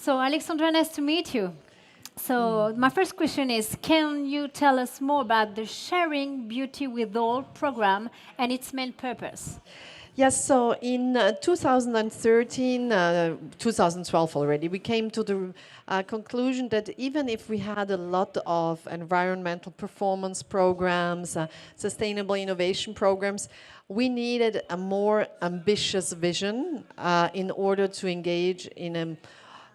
So, Alexandra, nice to meet you. So, my first question is, can you tell us more about the Sharing Beauty with All program and its main purpose? Yes, so in 2013, 2012 already, we came to the conclusion that even if we had a lot of environmental performance programs, sustainable innovation programs, we needed a more ambitious vision in order to engage in a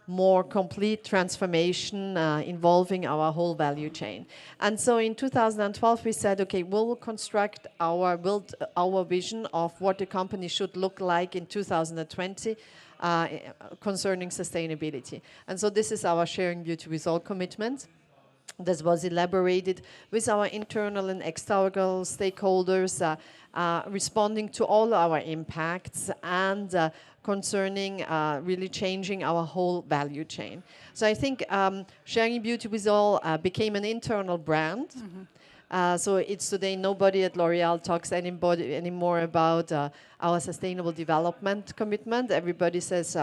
more complete transformation involving our whole value chain. And so in 2012, we said, okay, we'll build our vision of what the company should look like in 2020 concerning sustainability. And so this is our Sharing Beauty with All commitment. This was elaborated with our internal and external stakeholders, responding to all our impacts and concerning really changing our whole value chain. So I think Sharing Beauty with All became an internal brand. So it's today nobody at L'Oréal talks anymore about our sustainable development commitment. Everybody says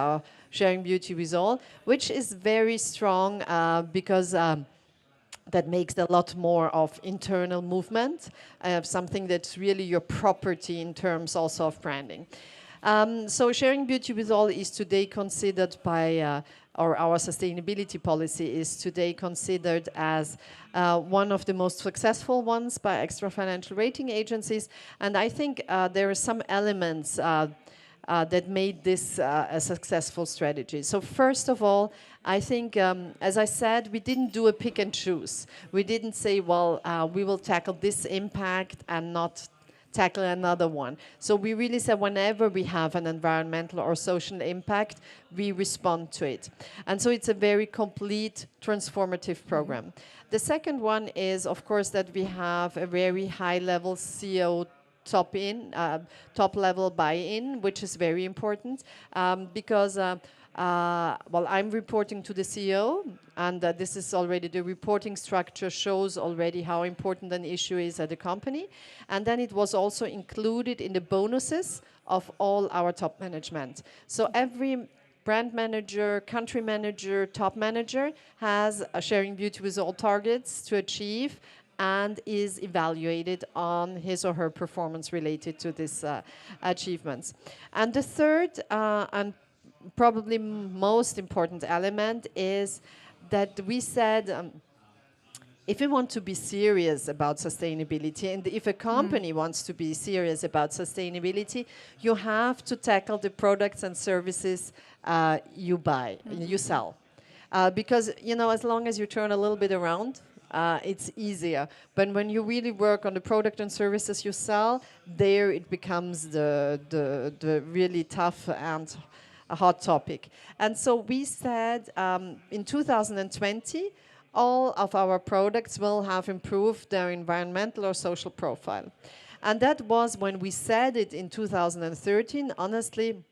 Sharing Beauty with All, which is very strong because that makes a lot more of internal movement, something that's really your property in terms also of branding. So Sharing Beauty with All is today considered by, or our sustainability policy is today considered as one of the most successful ones by extra financial rating agencies. And I think there are some elements that made this a successful strategy. So first of all, I think, as I said, we didn't do a pick and choose. We didn't say, well, we will tackle this impact and not tackle another one. So we really said whenever we have an environmental or social impact, we respond to it. And so it's a very complete transformative program. The second one is, of course, that we have a very high-level CEO top level buy-in, which is very important because well, I'm reporting to the CEO, and this is already the reporting structure shows already how important an issue is at the company. And then it was also included in the bonuses of all our top management. So every brand manager, country manager, top manager has a Sharing Beauty with All targets to achieve and is evaluated on his or her performance related to these achievements. And the third and probably most important element is that we said if we want to be serious about sustainability and if a company wants to be serious about sustainability, you have to tackle the products and services you buy, you sell. Because, you know, as long as you turn a little bit around, it's easier. But when you really work on the product and services you sell, there it becomes the really tough and a hot topic. And so we said in 2020, all of our products will have improved their environmental or social profile. And that was when we said it in 2013, honestly,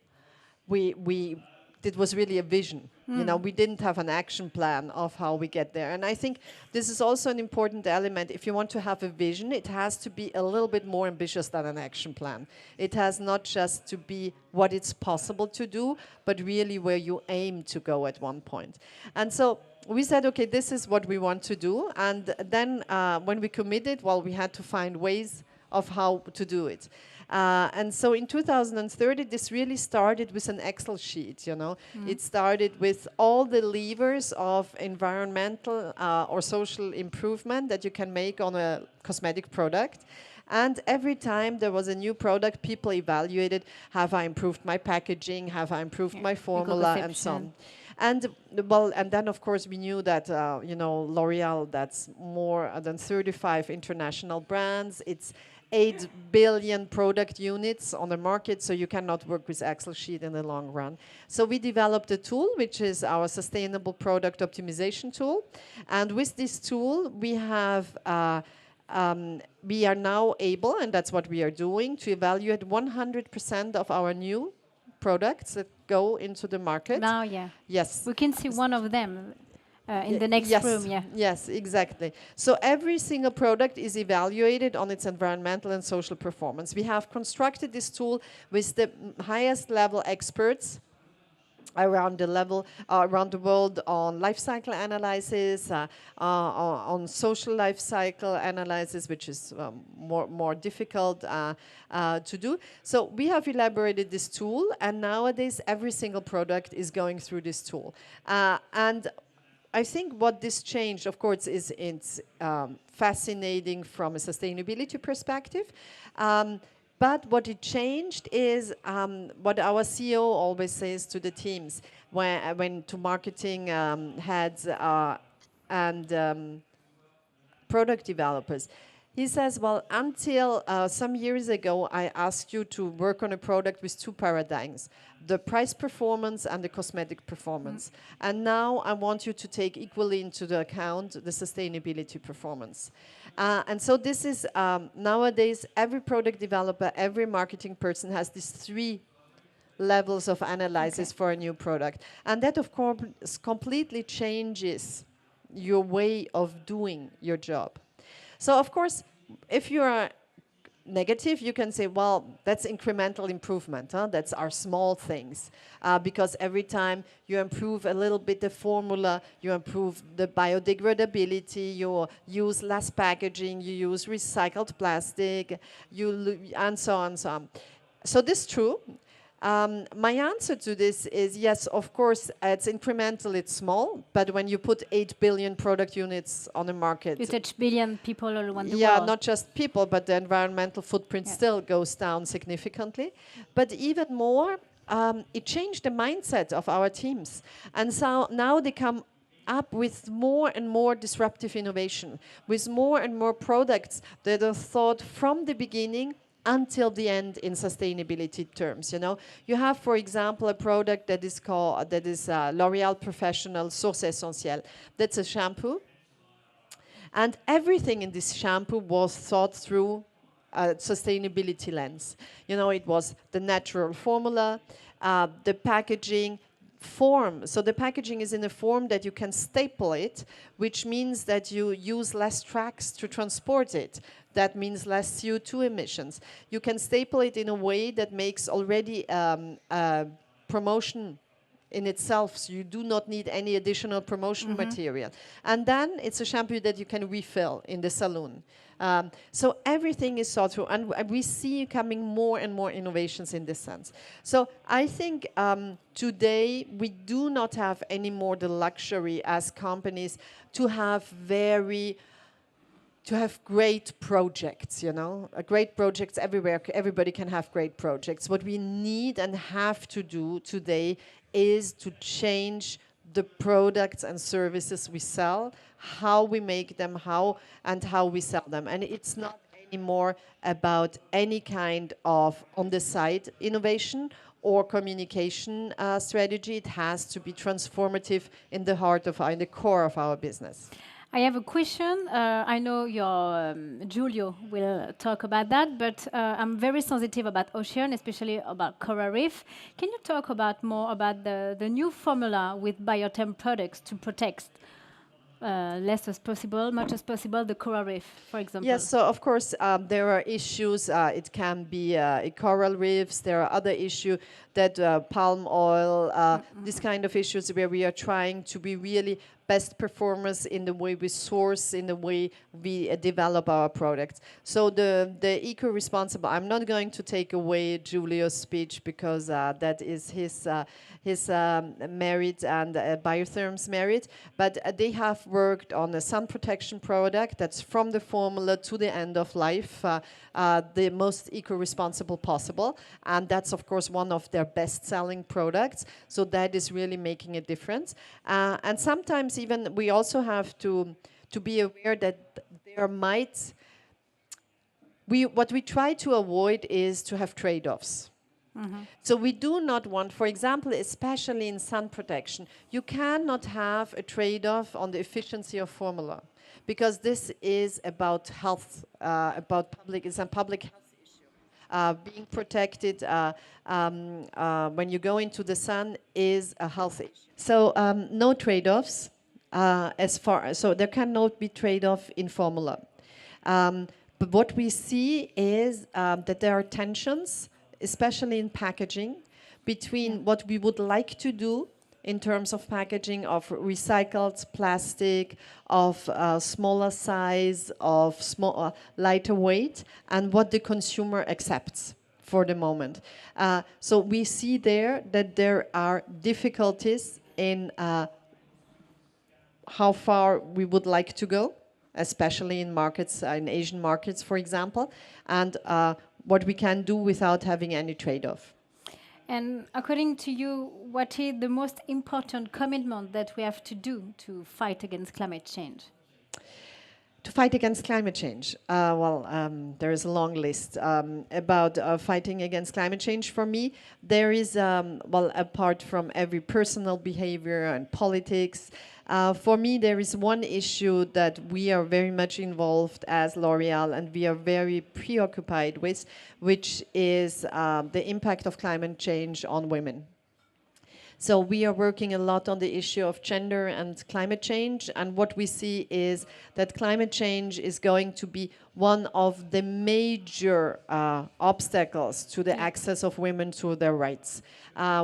it was really a vision. You know, we didn't have an action plan of how we get there. And I think this is also an important element. If you want to have a vision, it has to be a little bit more ambitious than an action plan. It has not just to be what it's possible to do, but really where you aim to go at one point. And so we said, okay, this is what we want to do. And then when we committed, well, we had to find ways of how to do it. And so in 2030, this really started with an Excel sheet, you know. It started with all the levers of environmental or social improvement that you can make on a cosmetic product. And every time there was a new product, people evaluated, have I improved my packaging, have I improved my formula, and so on. And well, and then of course we knew that you know, L'Oréal, that's more than 35 international brands. It's 8 billion product units on the market, so you cannot work with Excel sheet in the long run. So we developed a tool, which is our sustainable product optimization tool. And with this tool, we have we are now able, and that's what we are doing, to evaluate 100% of our new products that go into the market. Now, yeah. Yes. We can see one of them in the next room, yeah. Yes, exactly. So every single product is evaluated on its environmental and social performance. We have constructed this tool with the highest level experts around the level around the world on life cycle analysis, on social life cycle analysis, which is more difficult to do. So we have elaborated this tool, and nowadays every single product is going through this tool. And I think what this changed, of course, is it's fascinating from a sustainability perspective. But what it changed is what our CEO always says to the teams when to marketing heads and product developers. He says, well, until some years ago, I asked you to work on a product with two paradigms, the price performance and the cosmetic performance. And now I want you to take equally into the account the sustainability performance. And so this is, nowadays, every product developer, every marketing person has these three levels of analysis for a new product. And that, of course, completely changes your way of doing your job. So, of course, if you are negative, you can say, well, that's incremental improvement. That's our small things. Because every time you improve a little bit the formula, you improve the biodegradability, you use less packaging, you use recycled plastic, and so on, so on. So this is true. My answer to this is yes, of course, it's incremental, it's small, but when you put 8 billion product units on the market... You touch billion people all around the world. Yeah, not just people, but the environmental footprint still goes down significantly. But even more, it changed the mindset of our teams. And so now they come up with more and more disruptive innovation, with more and more products that are thought from the beginning until the end in sustainability terms. You have, for example, a product that is L'Oréal Professional Source Essentielle. That's a shampoo, and everything in this shampoo was thought through a sustainability lens. It was the natural formula, the packaging form. So the packaging is in a form that you can staple it, which means that you use less tracks to transport it. That means less CO2 emissions. You can staple it in a way that makes already promotion in itself, so you do not need any additional promotion material. And then it's a shampoo that you can refill in the salon. So everything is thought through, and we see coming more and more innovations in this sense. So I think today we do not have any more the luxury as companies to have great projects, great projects everywhere. Everybody can have great projects. What we need and have to do today is to change the products and services we sell, how we make them, how we sell them. And it's not anymore about any kind of on-the-side innovation or communication strategy. It has to be transformative in the in the core of our business. I have a question. I know your Giulio will talk about that, but I'm very sensitive about ocean, especially about coral reef. Can you talk more about the new formula with biotherm products to protect much as possible the coral reef, for example? Yes, so of course there are issues. It can be coral reefs. There are other issues that palm oil, this kind of issues where we are trying to be really best performers in the way we source, in the way we develop our products. So the eco-responsible, I'm not going to take away Giulio's speech because that is his merit and Biotherm's merit, but they have worked on a sun protection product that's from the formula to the end of life, the most eco-responsible possible, and that's of course one of their best-selling products, so that is really making a difference. And sometimes even we also have to be aware that there might, what we try to avoid is to have trade-offs. So we do not want, for example, especially in sun protection, you cannot have a trade-off on the efficiency of formula, because this is about health, it's a public health issue. Being protected when you go into the sun is a health issue. So no trade-offs so there cannot be trade-off in formula. But what we see is that there are tensions, especially in packaging, between what we would like to do in terms of packaging, of recycled plastic, of smaller size, of lighter weight, and what the consumer accepts for the moment. So we see there that there are difficulties in how far we would like to go, especially in markets, in Asian markets, for example, and what we can do without having any trade-off. And according to you, what is the most important commitment that we have to do to fight against climate change? To fight against climate change, there is a long list about fighting against climate change. For me, there is, apart from every personal behavior and politics, for me, there is one issue that we are very much involved as L'Oréal and we are very preoccupied with, which is the impact of climate change on women. So we are working a lot on the issue of gender and climate change. And what we see is that climate change is going to be one of the major obstacles to the access of women to their rights.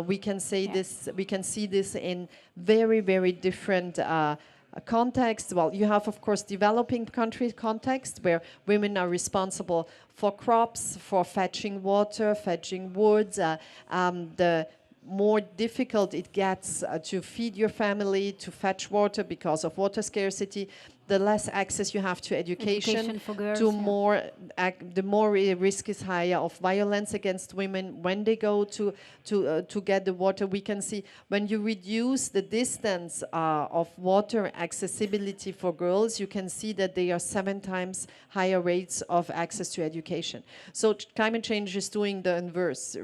We can say this, we can see this in very, very different context. Well, you have, of course, developing country context where women are responsible for crops, for fetching water, fetching woods, the more difficult it gets to feed your family, to fetch water because of water scarcity, the less access you have to education for girls, to more, the more risk is higher of violence against women when they go to get the water. We can see when you reduce the distance of water accessibility for girls, you can see that they are 7 times higher rates of access to education. So climate change is doing the inverse.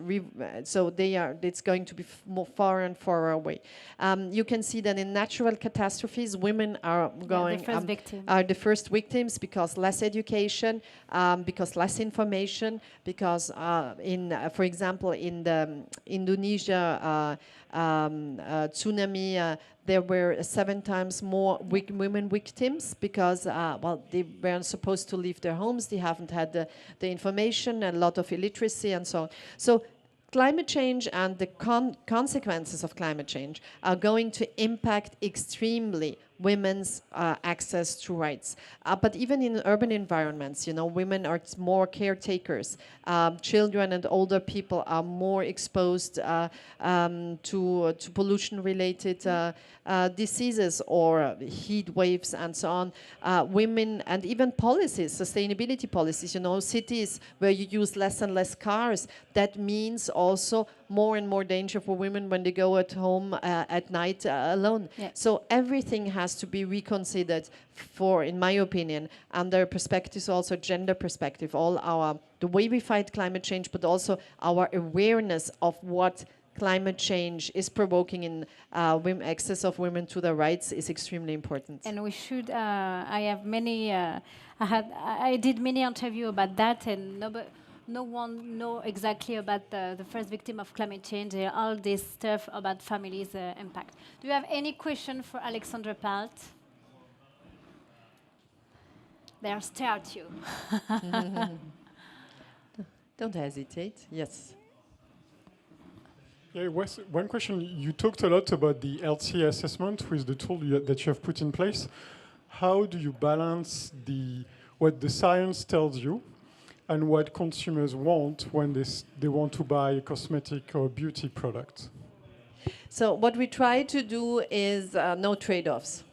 So it's going to be more far and far away. You can see that in natural catastrophes, women are going are the first victims because less education, because less information, because for example, in the Indonesia tsunami, there were 7 times more women victims because, they weren't supposed to leave their homes, they haven't had the information, a lot of illiteracy and so on. So climate change and the consequences of climate change are going to impact extremely women's access to rights. But even in urban environments, women are more caretakers. Children and older people are more exposed to pollution-related diseases or heat waves and so on. Women and even policies, sustainability policies, cities where you use less and less cars, that means also more and more danger for women when they go at home at night alone. Yeah. So everything has to be reconsidered in my opinion, under perspectives, also gender perspective, the way we fight climate change, but also our awareness of what climate change is provoking in access of women to their rights is extremely important. And we should, I did many interviews about that, and no one know exactly about the first victim of climate change and all this stuff about families' impact. Do you have any question for Alexandra Palt? They stare at you. Don't hesitate. Yes. Yeah, one question. You talked a lot about the LT assessment with the tool that you have put in place. How do you balance what the science tells you and what consumers want when they want to buy a cosmetic or beauty product? So what we try to do is no trade-offs.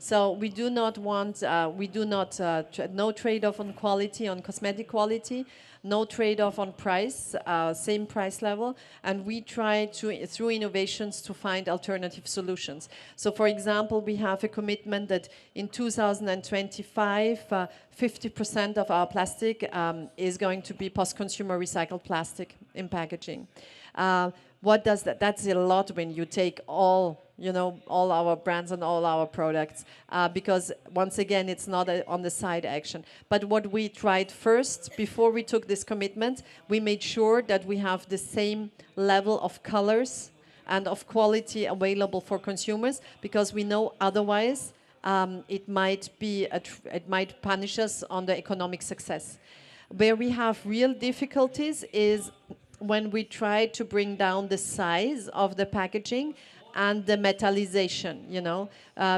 So we do not want, no trade-off on quality, on cosmetic quality, no trade-off on price, same price level, and we try to, through innovations, to find alternative solutions. So for example, we have a commitment that in 2025, 50% of our plastic is going to be post-consumer recycled plastic in packaging. What does that? That's a lot when you take all our brands and all our products, because once again, it's not on the side action. But what we tried first, before we took this commitment, we made sure that we have the same level of colors and of quality available for consumers, because we know otherwise it might punish us on the economic success. Where we have real difficulties is when we try to bring down the size of the packaging and the metallization,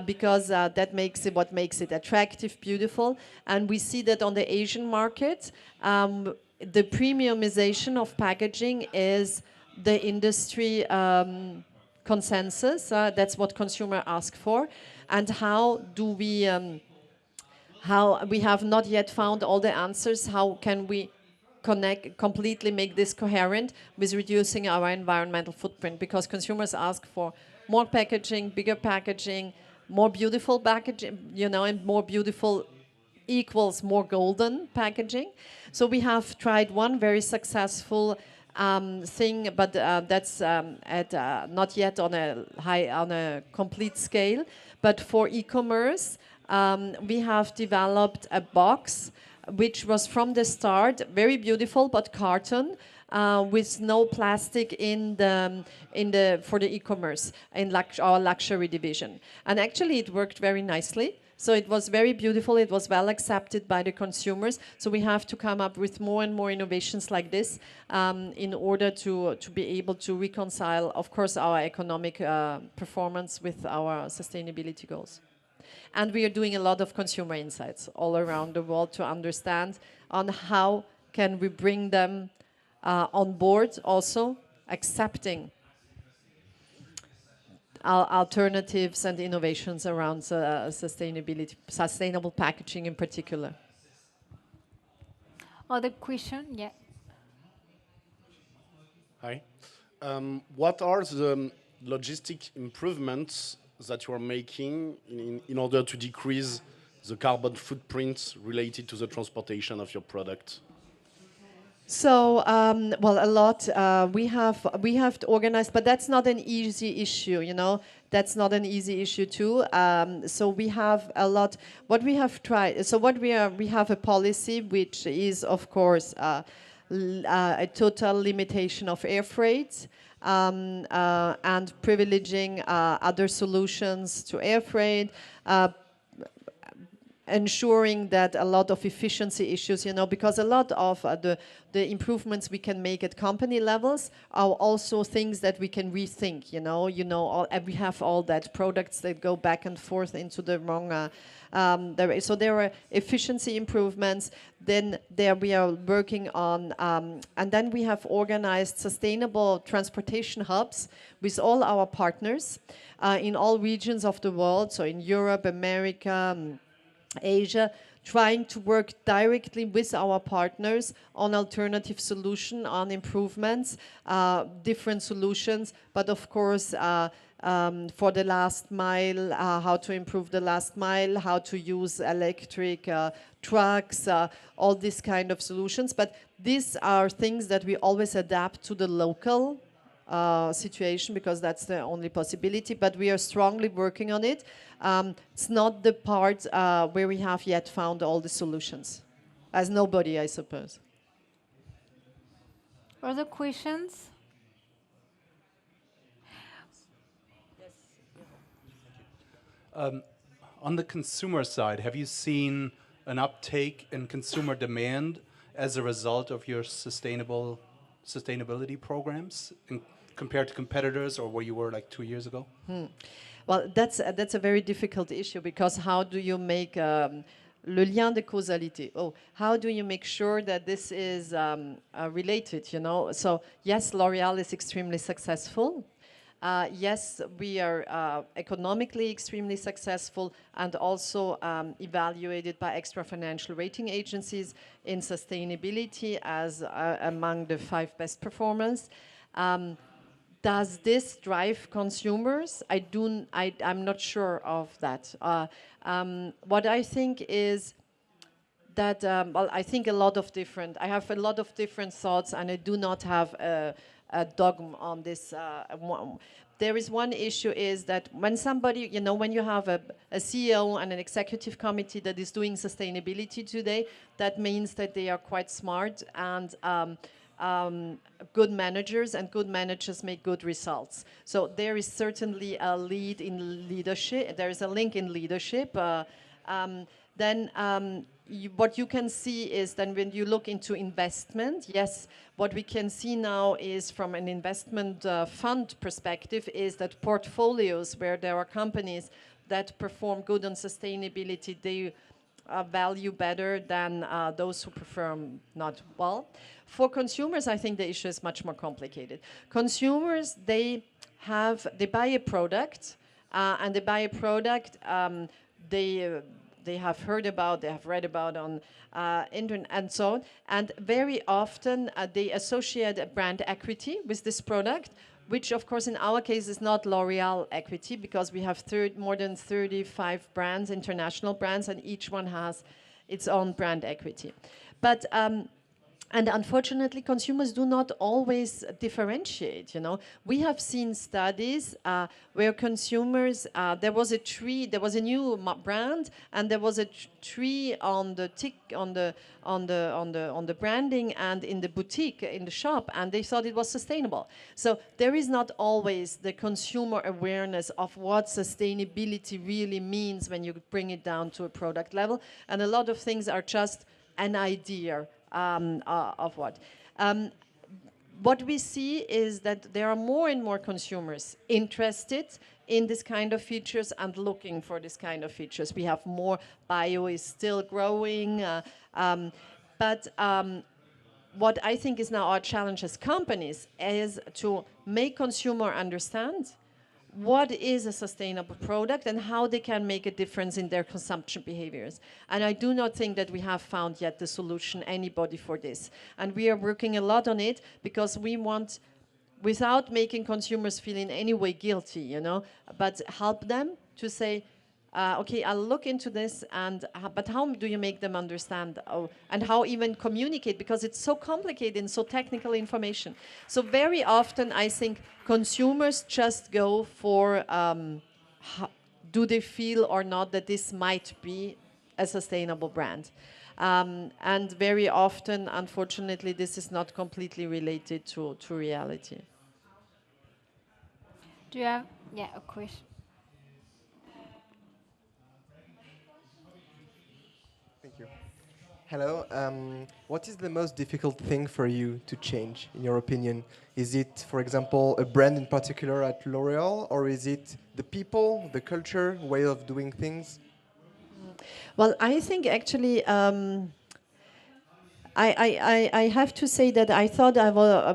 because that makes it what makes it attractive, beautiful. And we see that on the Asian market, the premiumization of packaging is the industry consensus. That's what consumer ask for. And how do we, how we have not yet found all the answers. How can we completely make this coherent with reducing our environmental footprint? Because consumers ask for more packaging, bigger packaging, more beautiful packaging, and more beautiful equals more golden packaging. So we have tried one very successful thing, but that's not yet on a complete scale. But for e-commerce, we have developed a box which was from the start very beautiful, but carton, with no plastic in the for the e-commerce in our luxury division. And actually, it worked very nicely. So it was very beautiful. It was well accepted by the consumers. So we have to come up with more and more innovations like this in order to be able to reconcile, of course, our economic performance with our sustainability goals. And we are doing a lot of consumer insights all around the world to understand on how can we bring them on board, also accepting alternatives and innovations around sustainability, sustainable packaging in particular. Other question? Yeah. Hi. What are the logistic improvements that you are making in order to decrease the carbon footprint related to the transportation of your product? So, well, a lot. We have to organize, but that's not an easy issue. That's not an easy issue too. So we have a lot. What we have tried. So we have a policy which is, of course, a total limitation of air freight. And privileging other solutions to air freight, ensuring that a lot of efficiency issues, because a lot of the improvements we can make at company levels are also things that we can rethink, we have all that products that go back and forth into the wrong, so there are efficiency improvements. Then there we are working on, and then we have organized sustainable transportation hubs with all our partners in all regions of the world, so in Europe, America, Asia, trying to work directly with our partners on alternative solution, on improvements, different solutions, but of course for the last mile, how to improve the last mile, how to use electric trucks, all these kind of solutions. But these are things that we always adapt to the local situation, because that's the only possibility, but we are strongly working on it. It's not the part where we have yet found all the solutions, as nobody, I suppose. Other questions? On the consumer side, have you seen an uptake in consumer demand as a result of your sustainability programs compared to competitors, or where you were like 2 years ago? Well, that's a very difficult issue, because how do you make le lien de causalité? Oh, how do you make sure that this is related? So yes, L'Oréal is extremely successful. Yes, we are economically extremely successful, and also evaluated by extra financial rating agencies in sustainability as among the 5 best performers. Does this drive consumers? I'm not sure of that. What I think is that, I think I have a lot of different thoughts, and I do not have a dogma on this. There is one issue, is that when somebody, when you have a CEO and an executive committee that is doing sustainability today, that means that they are quite smart and good managers, and good managers make good results. So there is certainly a lead in leadership. There is a link in leadership. then what you can see is then when you look into investment, yes, what we can see now is from an investment fund perspective is that portfolios where there are companies that perform good on sustainability, they value better than those who perform not well. For consumers, I think the issue is much more complicated. Consumers, they buy a product, and they buy a product they have heard about, they have read about on internet and so on, and very often they associate a brand equity with this product, which of course in our case is not L'Oreal equity, because we have more than 35 brands, international brands, and each one has its own brand equity. But and unfortunately, consumers do not always differentiate. You know, we have seen studies where consumers there was a new brand, and there was a tree on the on the branding and in the boutique in the shop, and they thought it was sustainable. So there is not always the consumer awareness of what sustainability really means when you bring it down to a product level, and a lot of things are just an idea. Of what. What we see is that there are more and more consumers interested in this kind of features and looking for this kind of features. We have more, bio is still growing, but what I think is now our challenge as companies is to make consumer understand what is a sustainable product and how they can make a difference in their consumption behaviors. And I do not think that we have found yet the solution, anybody, for this. And we are working a lot on it because we want, without making consumers feel in any way guilty, you know, but help them to say, okay, I'll look into this, and but how do you make them understand, and how even communicate, because it's so complicated and so technical information. So very often I think consumers just go for do they feel or not that this might be a sustainable brand. And very often, unfortunately, this is not completely related to reality. Do you have, yeah, a question? Thank you. Hello. What is the most difficult thing for you to change, in your opinion? Is it, for example, a brand in particular at L'Oreal, or is it the people, the culture, way of doing things? Well, I think actually I have to say that I thought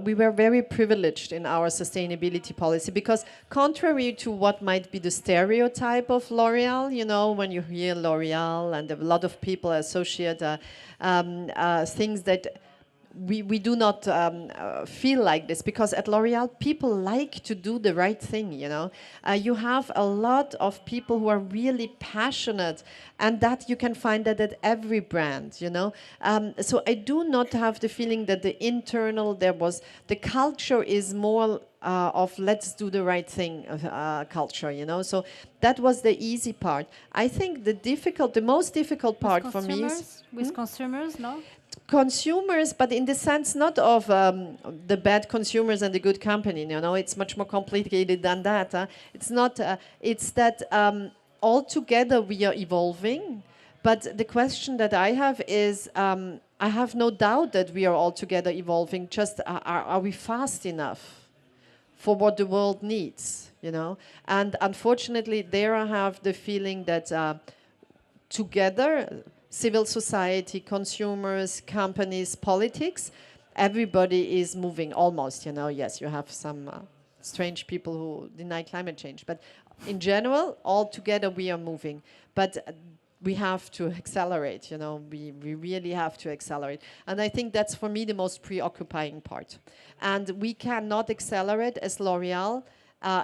we were very privileged in our sustainability policy, because contrary to what might be the stereotype of L'Oreal, you know, when you hear L'Oreal and a lot of people associate things that we do not feel like this, because at L'Oreal people like to do the right thing, you know. You have a lot of people who are really passionate, and that you can find that at every brand, you know. So I do not have the feeling that the culture is more of let's do the right thing culture, you know. So that was the easy part. I think the most difficult part for me is with consumers, no? Consumers, but in the sense not of the bad consumers and the good company, you know, it's much more complicated than that. It's not, it's that all together we are evolving, but the question that I have is, I have no doubt that we are all together evolving, just are we fast enough for what the world needs, you know? And unfortunately, there I have the feeling that together, civil society, consumers, companies, politics, everybody is moving almost, you know. Yes, you have some strange people who deny climate change, but in general, all together we are moving. But we have to accelerate, you know, we really have to accelerate. And I think that's for me the most preoccupying part. And we cannot accelerate as L'Oreal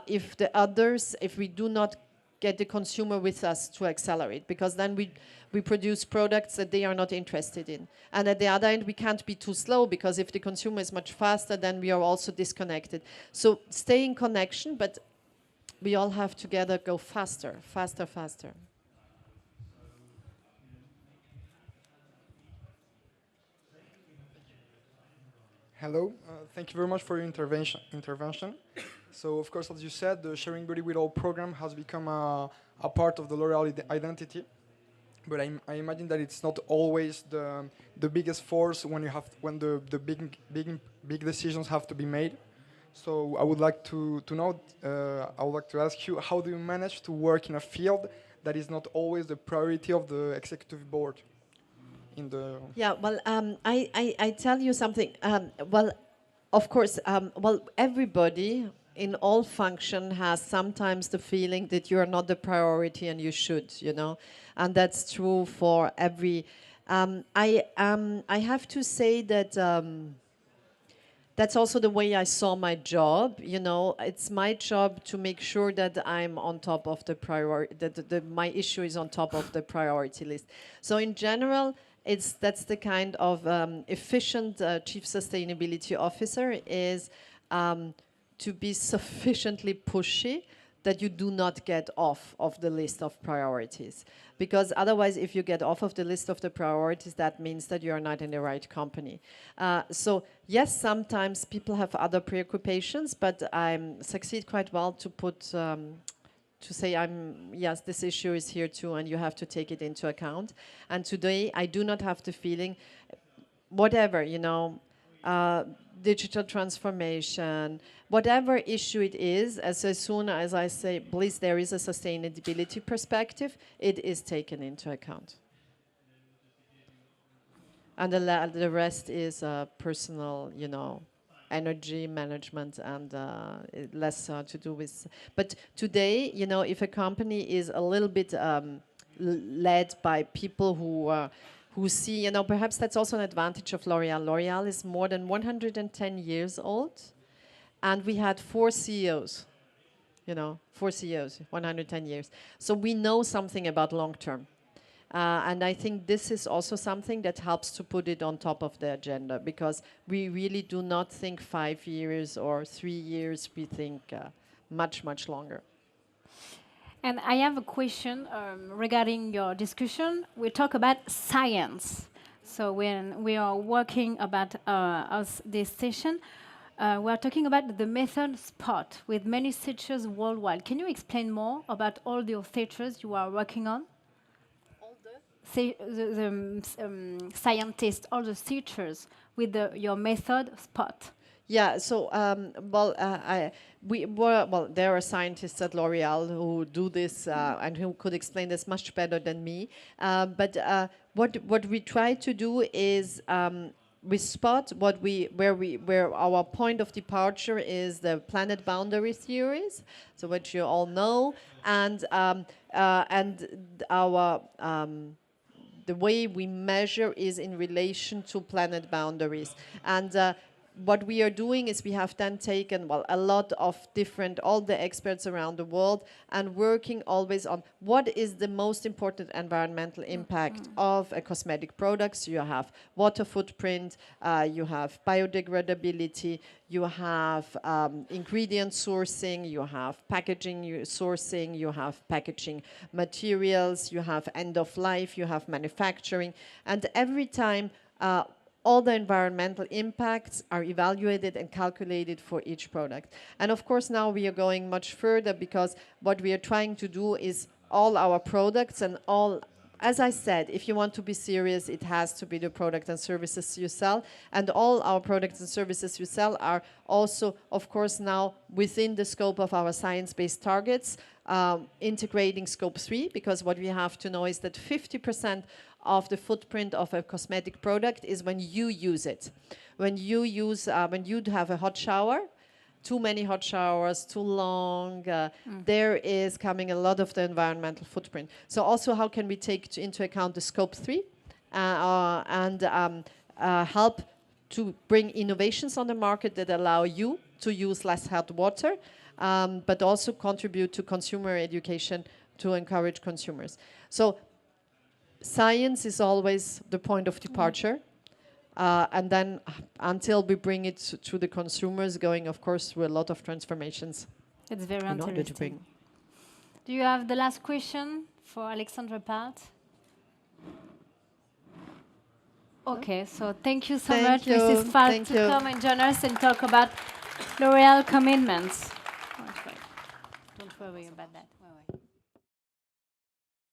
if we do not get the consumer with us to accelerate, because then we produce products that they are not interested in. And at the other end, we can't be too slow, because if the consumer is much faster, then we are also disconnected. So stay in connection, but we all have together go faster, faster, faster. Hello, thank you very much for your intervention. So, of course, as you said, the Sharing Body with All program has become a part of the L'Oreal identity. but I imagine that it's not always the biggest force when the big decisions have to be made. So I would like to know. I would like to ask you, how do you manage to work in a field that is not always the priority of the executive board? Yeah, well, I tell you something. Well, of course, well, everybody in all function has sometimes the feeling that you are not the priority and you should, and that's true for every. I have to say that. That's also the way I saw my job. It's my job to make sure that I'm on top of the priority, that my issue is on top of the priority list. So in general, that's the kind of efficient chief sustainability officer is to be sufficiently pushy that you do not get off of the list of priorities. Because otherwise, if you get off of the list of the priorities, that means that you are not in the right company. So yes, sometimes people have other preoccupations, but I succeed quite well to put, to say, yes, this issue is here too, and you have to take it into account. And today, I do not have the feeling, whatever, digital transformation, whatever issue it is, as soon as I say, please, there is a sustainability perspective, it is taken into account. And the rest is personal, energy management and less to do with. But today, if a company is a little bit led by people who see, perhaps that's also an advantage of L'Oréal. L'Oréal is more than 110 years old, and we had 4 CEOs, 4 CEOs, 110 years. So we know something about long term. And I think this is also something that helps to put it on top of the agenda, because we really do not think 5 years or 3 years, we think much, much longer. And I have a question regarding your discussion. We talk about science. So when we are working about this session, we are talking about the method SPOT with many features worldwide. Can you explain more about all the features you are working on? All the scientists, all the features with your method SPOT. Yeah, so there are scientists at L'Oréal who do this and who could explain this much better than me. But what we try to do is we spot where our point of departure is the planet boundary theories, so which you all know, and our the way we measure is in relation to planet boundaries. And what we are doing is we have then taken, a lot of all the experts around the world, and working always on what is the most important environmental impact of a cosmetic products. You have water footprint, you have biodegradability, you have ingredient sourcing, you have packaging sourcing, you have packaging materials, you have end of life, you have manufacturing, and every time all the environmental impacts are evaluated and calculated for each product. And of course, now we are going much further, because what we are trying to do is all our products and all, as I said, if you want to be serious, it has to be the product and services you sell. And all our products and services you sell are also, of course, now within the scope of our science-based targets, integrating scope 3, because what we have to know is that 50% of the footprint of a cosmetic product is when you use it. When you have a hot shower, too many hot showers, too long, there is coming a lot of the environmental footprint. So also, how can we take into account the scope 3 and help to bring innovations on the market that allow you to use less hot water, but also contribute to consumer education to encourage consumers. So science is always the point of departure. And then until we bring it to the consumers, going, of course, through a lot of transformations. It's very interesting. Do you have the last question for Alexandra Palt? Okay, so thank you so much, Mrs. Palt, to come and join us and talk about L'Oréal commitments. Don't worry about that.